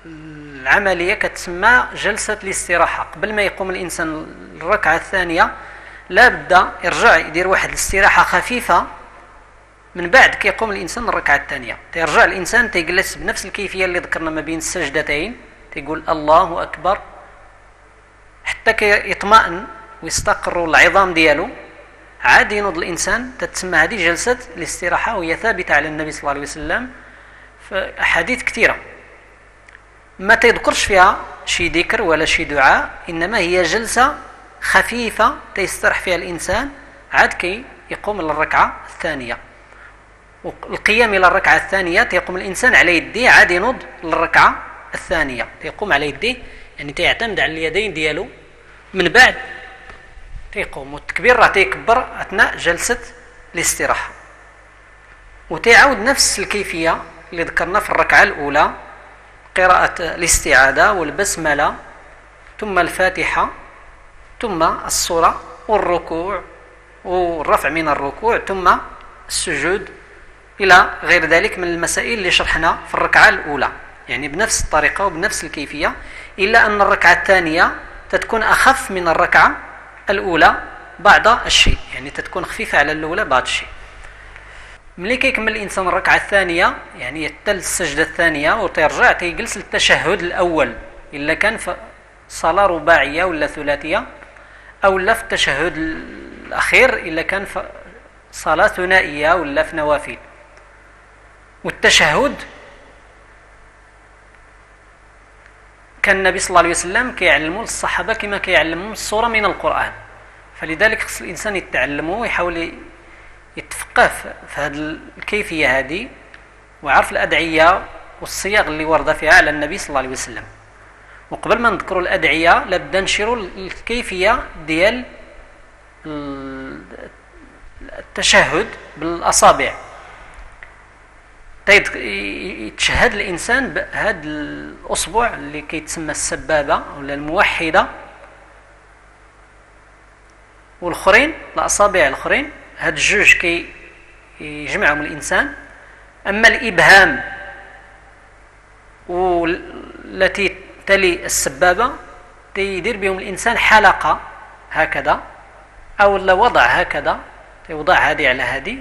A: العمليه كتسمى جلسه الاستراحه. قبل ما يقوم الانسان الركعه الثانيه لا بد يرجع يدير واحد الاستراحه خفيفه، من بعد كيقوم الانسان الركعه الثانيه تيرجع الانسان تيجلس بنفس الكيفيه اللي ذكرنا ما بين السجدتين، تيقول الله اكبر حتى كيطمئن ويستقر العظام ديالو، عاد ينوض الانسان. تتسمى هذه جلسه الاستراحه، وهي ثابته على النبي صلى الله عليه وسلم في احاديث كثيره، ما تيذكرش فيها شي ذكر ولا شي دعاء، انما هي جلسه خفيفه تيسترح فيها الانسان عاد كي يقوم للركعه الثانيه. والقيام الى الركعه الثانيه تيقوم الانسان على يديه، عاد ينوض للركعه الثانيه تيقوم على يديه، يعني تيعتمد على اليدين ديالو، من بعد تيقوم. والتكبير راه تيكبر اثناء جلسه الاستراحه، وتيعاود نفس الكيفيه اللي ذكرنا في الركعه الاولى، قراءه الاستعاذه والبسمله ثم الفاتحه ثم السوره والركوع والرفع من الركوع ثم السجود الى غير ذلك من المسائل اللي شرحنا في الركعه الاولى، يعني بنفس الطريقه وبنفس الكيفيه، الا ان الركعه الثانيه تتكون اخف من الركعه الاولى بعض الشيء، يعني تتكون خفيفه على الاولى بعض الشيء. ملي كيكمل الانسان الركعه الثانيه يعني يتل السجده الثانيه وتيرجع تيجلس للتشهد الاول، الا كان في صلاه رباعيه ولا ثلاثيه، او لا في التشهد الاخير الا كان في صلاه ثنائيه ولا في نوافل. والتشهد كان النبي صلى الله عليه وسلم كيعلموا للصحابه كما كيعلموا السوره من القران، فلذلك خص الانسان يتعلمه ويحاول يتفقه في هذه الكيفيه هذه، ويعرف الادعيه والصيغ اللي ورد فيها على النبي صلى الله عليه وسلم. وقبل ما نذكروا الادعيه لابد نشيروا الكيفيه ديال التشهد بالاصابع. يتشهد الانسان بهذا الاصبع اللي كيتسمى السبابه ولا الموحده، والاخرين الاصابع الاخرين هاد الجوج يجمعهم الانسان. اما الابهام والتي تلي السبابه تيدير بهم الانسان حلقه هكذا، او لا وضع هكذا، يوضع هذه على هذه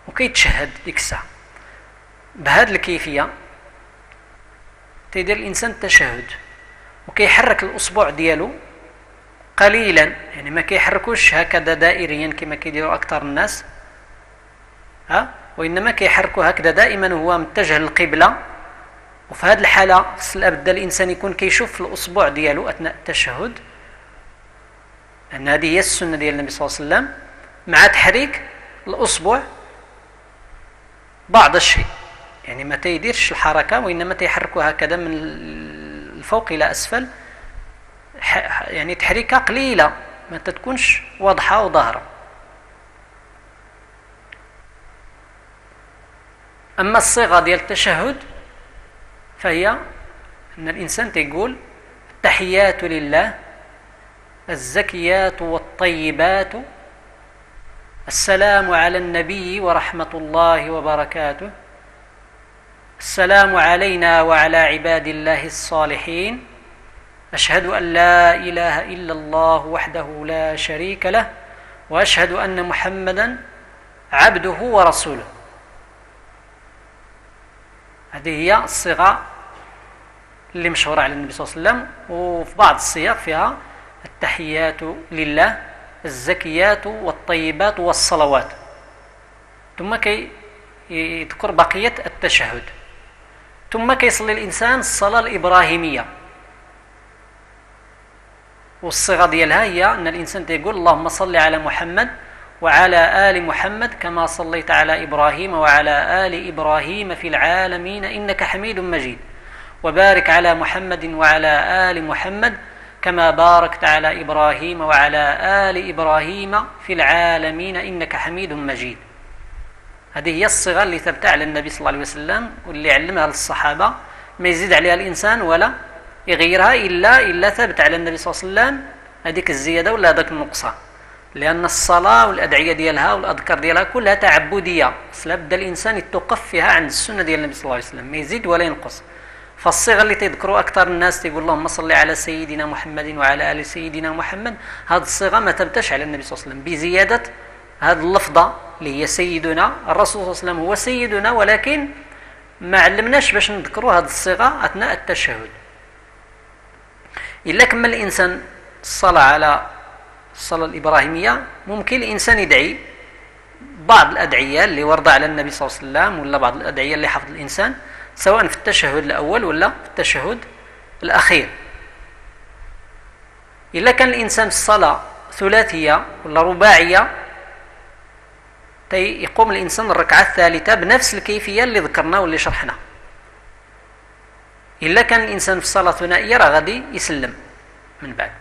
A: وكيتشهد ديك الساعه. بهذه الكيفيه تيدير الانسان التشهد، وكيحرك الاصبع ديالو قليلا، يعني ما كيحركوش هكذا دائريا كما كيديروا اكثر الناس، وانما كيحركوا هكذا دائما وهو متجه للقبله. وفي هذه الحاله خص الابد الانسان يكون كيشوف الاصبع ديالو اثناء التشهد، لان هذه هي السنه ديال النبي صلى الله عليه وسلم، مع تحريك الاصبع بعض الشيء، يعني ما تيديرش الحركه وانما تيحركوا هكذا من الفوق الى اسفل، يعني تحريكه قليله ما تتكونش واضحه وظاهره. اما الصيغه ديال التشهد فهي ان الانسان تيقول التحيات لله الزكيات والطيبات السلام على النبي ورحمة الله وبركاته السلام علينا وعلى عباد الله الصالحين أشهد أن لا إله إلا الله وحده لا شريك له وأشهد أن محمدا عبده ورسوله. هذه هي الصيغة اللي مشهورة على النبي صلى الله عليه وسلم. وفي بعض الصيغ فيها التحيات لله الزكيات والطيبات والصلوات، ثم يذكر بقية التشهد، ثم كيصلي الإنسان الصلاة الإبراهيمية. والصيغة ديالها هي أن الإنسان يقول اللهم صل على محمد وعلى آل محمد كما صليت على إبراهيم وعلى آل إبراهيم في العالمين إنك حميد مجيد وبارك على محمد وعلى آل محمد كما باركت على إبراهيم وعلى آل إبراهيم في العالمين إنك حميد مجيد. هذه هي الصيغة اللي ثبت على النبي صلى الله عليه وسلم واللي علمها للصحابة، ما يزيد عليها الإنسان ولا يغيرها إلا ثبت على النبي صلى الله عليه وسلم هذيك الزيادة ولا هذاك النقصان، لأن الصلاة والأدعية ديالها والأذكار ديالها كلها تعبدية، فلا بد الإنسان يتوقف فيها عند السنة ديال النبي صلى الله عليه وسلم، ما يزيد ولا ينقص. فالصيغة اللي تذكروا أكثر الناس تيقول اللهم صل على سيدنا محمد وعلى آل سيدنا محمد، هذه الصيغة ما تبتش على النبي صلى الله عليه وسلم، بزيادة هذه اللفظة اللي هي سيدنا. الرسول صلى الله عليه وسلم هو سيدنا، ولكن ما علمناش باش نذكروا هذه الصيغة أثناء التشهد. إلا كمل الإنسان الصلاة على الصلاة الإبراهيمية، ممكن الإنسان يدعي بعض الأدعية اللي وردة على النبي صلى الله عليه وسلم، ولا بعض الأدعية اللي حفظ الإنسان سواء في التشهد الأول ولا في التشهد الأخير. إلا كان الإنسان في الصلاة ثلاثية ولا رباعية، يقوم الإنسان الركعة الثالثة بنفس الكيفية اللي ذكرنا واللي شرحنا. إلا كان الإنسان في الصلاة ثنائية راه غادي يسلم من بعد.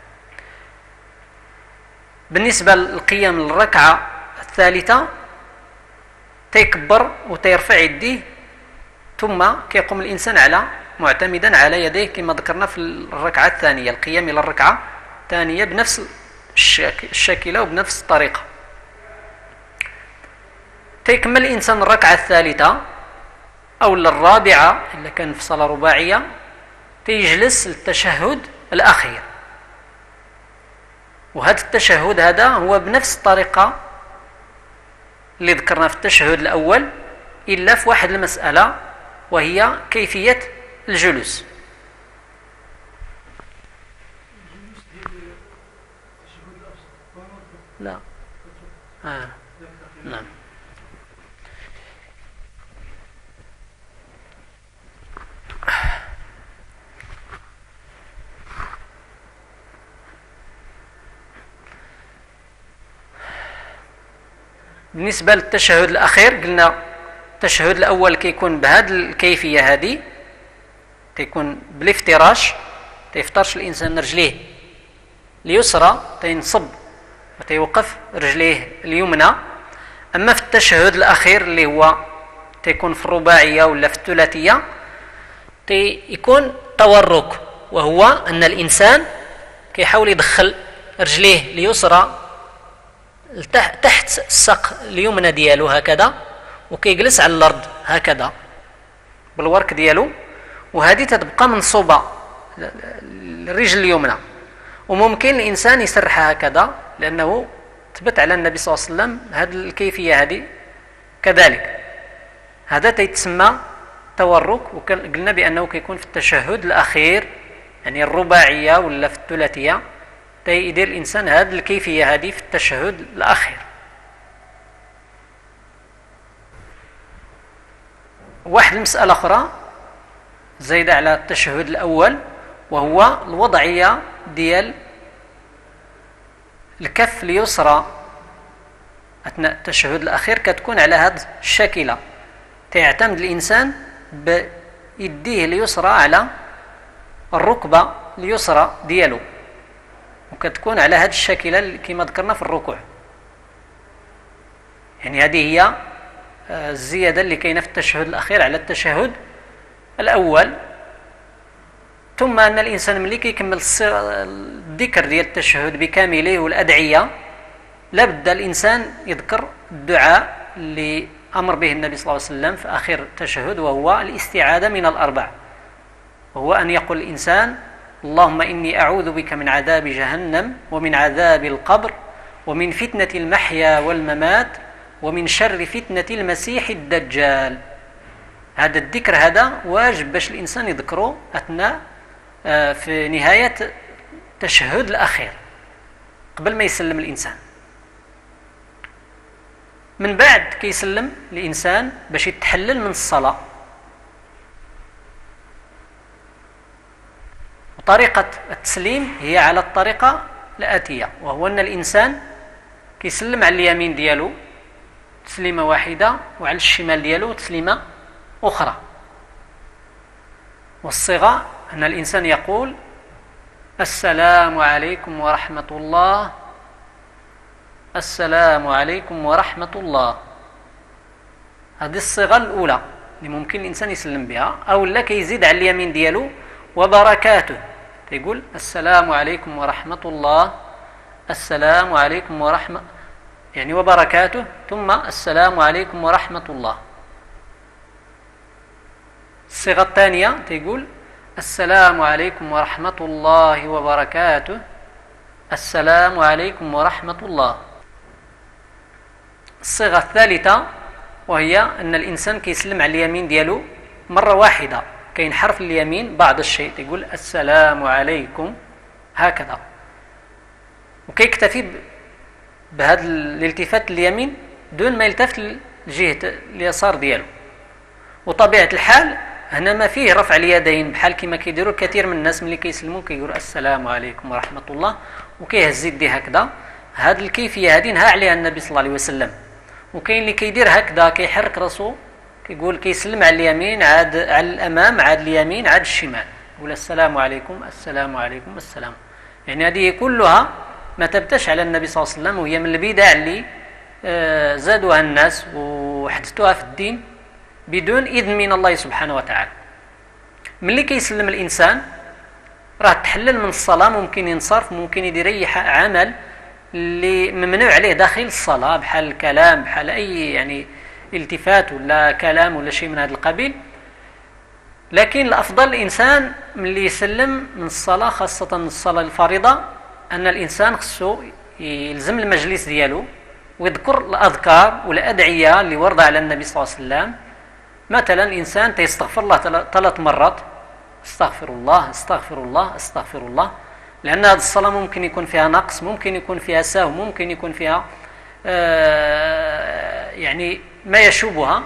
A: بالنسبة للقيام للركعة الثالثة تيكبر وتيرفع يديه، ثم كيقوم الإنسان على معتمدا على يديه كما ذكرنا في الركعة الثانية، القيام إلى الركعة الثانية بنفس الشكل وبنفس الطريقة. تيكمل الإنسان الركعة الثالثة أو الرابعة إذا كان في صلاة رباعية، تيجلس للتشهد الأخير، وهذا التشهد هذا هو بنفس الطريقة اللي ذكرنا في التشهد الأول، إلا في واحد المسألة وهي كيفية الجلوس. لا نعم. بالنسبة للتشهد الأخير قلنا التشهد الأول كيكون بهذه الكيفية، هذه تيكون بالافتراش، تيفترش الإنسان رجليه اليسرى، تينصب وتيوقف رجليه اليمنى. أما في التشهد الأخير اللي هو تيكون في الرباعية ولا في الثلاثية، تيكون تورك، وهو أن الإنسان كيحاول يدخل رجليه اليسرى تحت الساق اليمنى ديالو هكذا، وكيجلس على الأرض هكذا بالورك ديالو، وهذه تتبقى منصوبة الرجل اليمنى. وممكن الإنسان يسرحها هكذا، لأنه ثبت على النبي صلى الله عليه وسلم هذه الكيفية هذه كذلك. هذا تيتسمى تورك، وقلنا بأنه كيكون في التشهد الأخير، يعني الرباعية ولا في الثلاثية، يدير الإنسان هذه الكيفية هذه في التشهد الأخير. واحد المسألة أخرى زايدة على التشهد الأول، وهو الوضعية ديال الكف اليسرى أثناء التشهد الأخير، كتكون على هذه الشكلة، تعتمد الإنسان بيديه اليسرى على الركبة اليسرى ديالو، وكتكون على هذه الشكلة كما ذكرنا في الركوع. يعني هذه هي الزيادة اللي كاينة في التشهد الأخير على التشهد الأول. ثم أن الإنسان ملي كيكمل الذكر ديال التشهد بكامله والأدعية، لابد الإنسان يذكر الدعاء اللي أمر به النبي صلى الله عليه وسلم في آخر التشهد، وهو الاستعاذة من الأربع، وهو أن يقول الإنسان اللهم إني أعوذ بك من عذاب جهنم ومن عذاب القبر ومن فتنة المحيا والممات ومن شر فتنة المسيح الدجال. هذا الذكر هذا واجب باش الإنسان يذكره أثناء في نهاية التشهد الأخير قبل ما يسلم الإنسان. من بعد كيسلم الإنسان باش يتحلل من الصلاة. طريقة التسليم هي على الطريقة الآتية، وهو أن الإنسان كيسلم على اليمين ديالو تسليمة واحدة، وعلى الشمال ديالو تسليمة أخرى. والصيغة أن الإنسان يقول السلام عليكم ورحمة الله، السلام عليكم ورحمة الله. هذه الصيغة الأولى اللي ممكن الإنسان يسلم بها، أو لا كيزيد على اليمين ديالو وبركاته، يقول السلام عليكم ورحمة الله السلام عليكم ورحمة يعني وبركاته، ثم السلام عليكم ورحمة الله. الصيغة الثانية تقول السلام عليكم ورحمة الله وبركاته، السلام عليكم ورحمة الله. الصيغة الثالثة وهي أن الإنسان كيسلم على اليمين ديالو مرة واحدة، كاين حرف اليمين بعض الشيء تقول السلام عليكم هكذا، وكيكتفي بهذا الالتفات اليمين دون ما يلتفت لجهة اليسار ديالو. وطبيعة الحال هنا ما فيه رفع اليدين بحال كما كيديروا كثير من الناس ملي كيسلموا كيقولوا السلام عليكم ورحمة الله وكيهز يديه هكذا. هذه الكيفية هذه نهى عليها النبي صلى الله عليه وسلم. وكاين اللي كيدير هكذا كيحرك راسو كيقول كيسلم على اليمين عاد على الأمام عاد اليمين عاد الشمال، يقول السلام عليكم السلام عليكم السلام. يعني هذه كلها ما تبتش على النبي صلى الله عليه وسلم، وهي من البدع اللي زادوها الناس وحدثوها في الدين بدون إذن من الله سبحانه وتعالى. ملي كيسلم الإنسان راه تحلل من الصلاة، ممكن ينصرف، ممكن يدير أي عمل اللي ممنوع عليه داخل الصلاة بحال الكلام بحال أي يعني التفات ولا كلام ولا شيء من هذا القبيل. لكن الأفضل الإنسان ملي يسلم من الصلاة خاصة من الصلاة الفريضة أن الإنسان خصو يلزم المجلس ديالو ويذكر الأذكار والأدعية اللي ورد على النبي صلى الله عليه وسلم. مثلا الإنسان تيستغفر الله 3 مرات، استغفر الله استغفر الله استغفر الله، لأن هذه الصلاة ممكن يكون فيها نقص، ممكن يكون فيها سهو، ممكن يكون فيها يعني ما يشوبها.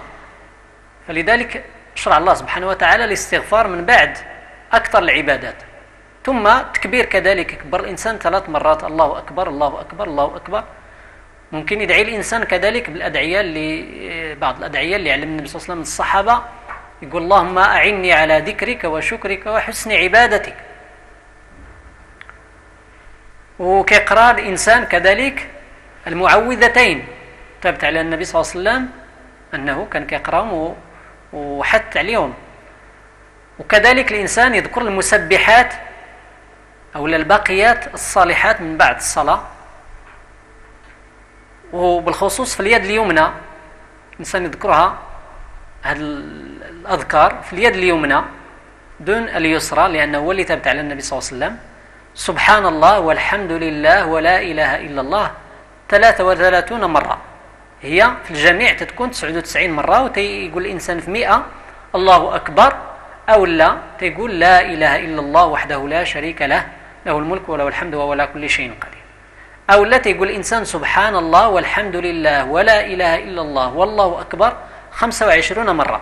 A: فلذلك شرع الله سبحانه وتعالى الاستغفار من بعد أكثر العبادات. ثم تكبير كذلك، يكبر الإنسان 3 مرات، الله أكبر الله أكبر الله أكبر. ممكن يدعي الإنسان كذلك بالأدعية اللي بعض الأدعية اللي علم النبي صلى الله عليه وسلم من الصحابة، يقول اللهم أعني على ذكرك وشكرك وحسن عبادتك. وكيقرأ الإنسان كذلك المعوذتين، ثبت على النبي صلى الله عليه وسلم أنه كان كيقرأهم وحث عليهم. وكذلك الإنسان يذكر المسبحات أو الباقيات الصالحات من بعد الصلاة، وبالخصوص في اليد اليمنى الإنسان يذكرها هذه الأذكار في اليد اليمنى دون اليسرى، لأنه هو اللي ثبت على النبي صلى الله عليه وسلم. سبحان الله والحمد لله ولا إله إلا الله 33 مرة، هي في الجميع تكون 99 مرة. ويقول الإنسان في 100 الله أكبر، أو لا تقول لا إله إلا الله وحده لا شريك له له الملك وله الحمد وهو على كل شيء قدير، أو لا تقول الإنسان سبحان الله والحمد لله ولا إله إلا الله والله أكبر 25 مرة.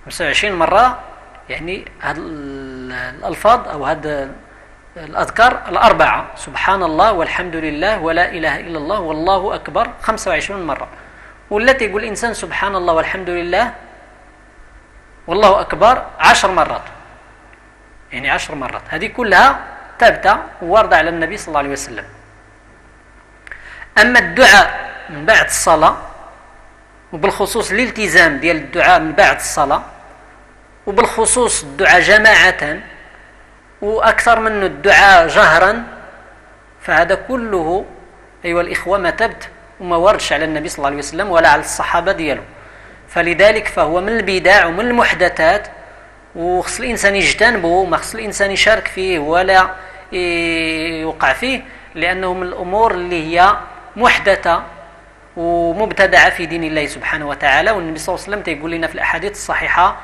A: 25 مرة يعني هذه الألفاظ أو هذه الأذكار 4 سبحان الله والحمد لله ولا إله إلا الله والله أكبر 25 مرة. والتي يقول الإنسان سبحان الله والحمد لله والله أكبر 10 مرات، يعني 10 مرات. هذه كلها ثابتة وواردة على النبي صلى الله عليه وسلم. أما الدعاء من بعد الصلاة، وبالخصوص الالتزام ديال الدعاء من بعد الصلاة، وبالخصوص الدعاء جماعة وأكثر من الدعاء جهرا، فهذا كله أيها الإخوة ما ثبت وما وردش على النبي صلى الله عليه وسلم ولا على الصحابة ديالو. فلذلك فهو من البدع ومن المحدثات، وخص الإنسان يجتنبه وما خص الإنسان يشارك فيه ولا يوقع فيه، لأنه من الأمور اللي هي محدثة ومبتدعة في دين الله سبحانه وتعالى. والنبي صلى الله عليه وسلم تيقول لنا في الأحاديث الصحيحة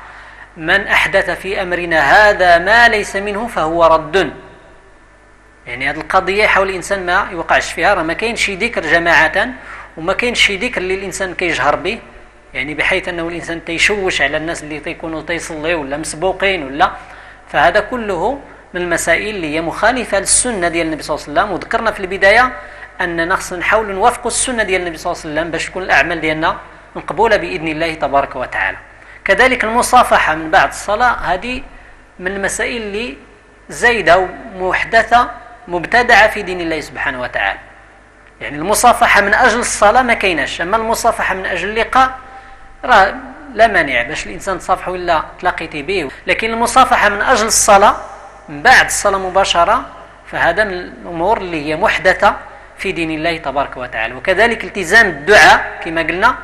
A: من أحدث في أمرنا هذا ما ليس منه فهو رد. يعني هذه القضية يحاول الإنسان ما يوقعش فيها، راه ما كاينش شي ذكر جماعة وما كاينش شي ذكر اللي الإنسان كيجهر به، يعني بحيث أنه الإنسان تيشوش على الناس اللي تيكونوا تيصليوا ولا مسبوقين ولا. فهذا كله من المسائل اللي هي مخالفة للسنة ديال النبي صلى الله عليه وسلم. وذكرنا في البداية أننا خصنا نحاول نوافقوا السنة ديال النبي صلى الله عليه وسلم باش تكون الأعمال ديالنا مقبولة بإذن الله تبارك وتعالى. كذلك المصافحة من بعد الصلاة هذه من المسائل اللي زايدة ومحدثة مبتدعة في دين الله سبحانه وتعالى. يعني المصافحة من أجل الصلاة ما كايناش، أما المصافحة من أجل اللقاء راه لا مانع باش الإنسان تصافحه إلا تلاقيتي به. لكن المصافحة من أجل الصلاة من بعد الصلاة مباشرة فهذا من الأمور اللي هي محدثة في دين الله تبارك وتعالى. وكذلك التزام الدعاء كما قلنا،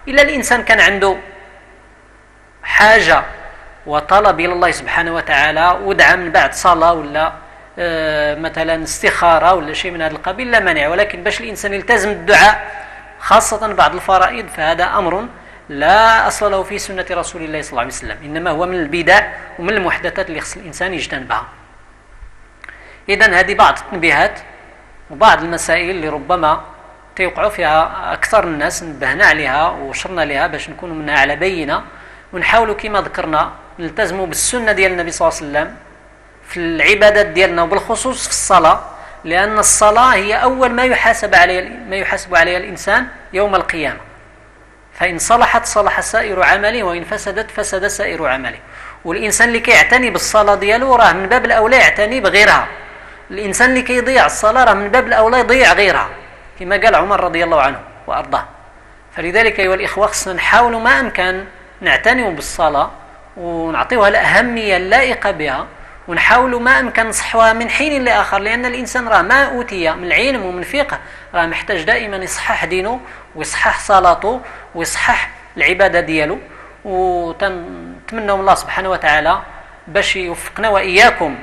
A: إلا الإنسان كان عنده حاجة وطلب إلى الله سبحانه وتعالى ودعا من بعد صلاة ولا مثلا استخارة ولا شيء من هذا القبيل لا مانع، ولكن باش الإنسان يلتزم الدعاء خاصة بعد الفرائض فهذا أمر لا أصل له في سنة رسول الله صلى الله عليه وسلم، إنما هو من البدع ومن المحدثات اللي خص الإنسان يجتنبها. إذن هذه بعض التنبيهات وبعض المسائل اللي ربما تيوقعوا فيها أكثر الناس، نبهنا عليها وشرنا لها باش نكونوا منها على بينة، ونحاولوا كما ذكرنا نلتزموا بالسنة ديال النبي صلى الله عليه وسلم في العبادات ديالنا، وبالخصوص في الصلاة، لأن الصلاة هي أول ما يحاسب عليها الإنسان يوم القيامة. فإن صلحت صلح سائر عمله، وإن فسدت فسد سائر عمله. والإنسان اللي كيعتني بالصلاة ديالو راه من باب الأولى يعتني بغيرها، الإنسان اللي كيضيع الصلاة راه من باب الأولى يضيع غيرها، كما قال عمر رضي الله عنه وأرضاه. فلذلك أيها الإخوة خصنا نحاولوا ما أمكن نعتنوا بالصلاة ونعطيوها الأهمية اللائقة بها، ونحاولوا ما أمكن نصحوها من حين لآخر، لأن الإنسان راه ما أوتي من علم ومن فقه، راه محتاج دائما يصحح دينه ويصحح صلاته ويصحح العبادة ديالو. وتنتمنى الله سبحانه وتعالى باش يوفقنا وإياكم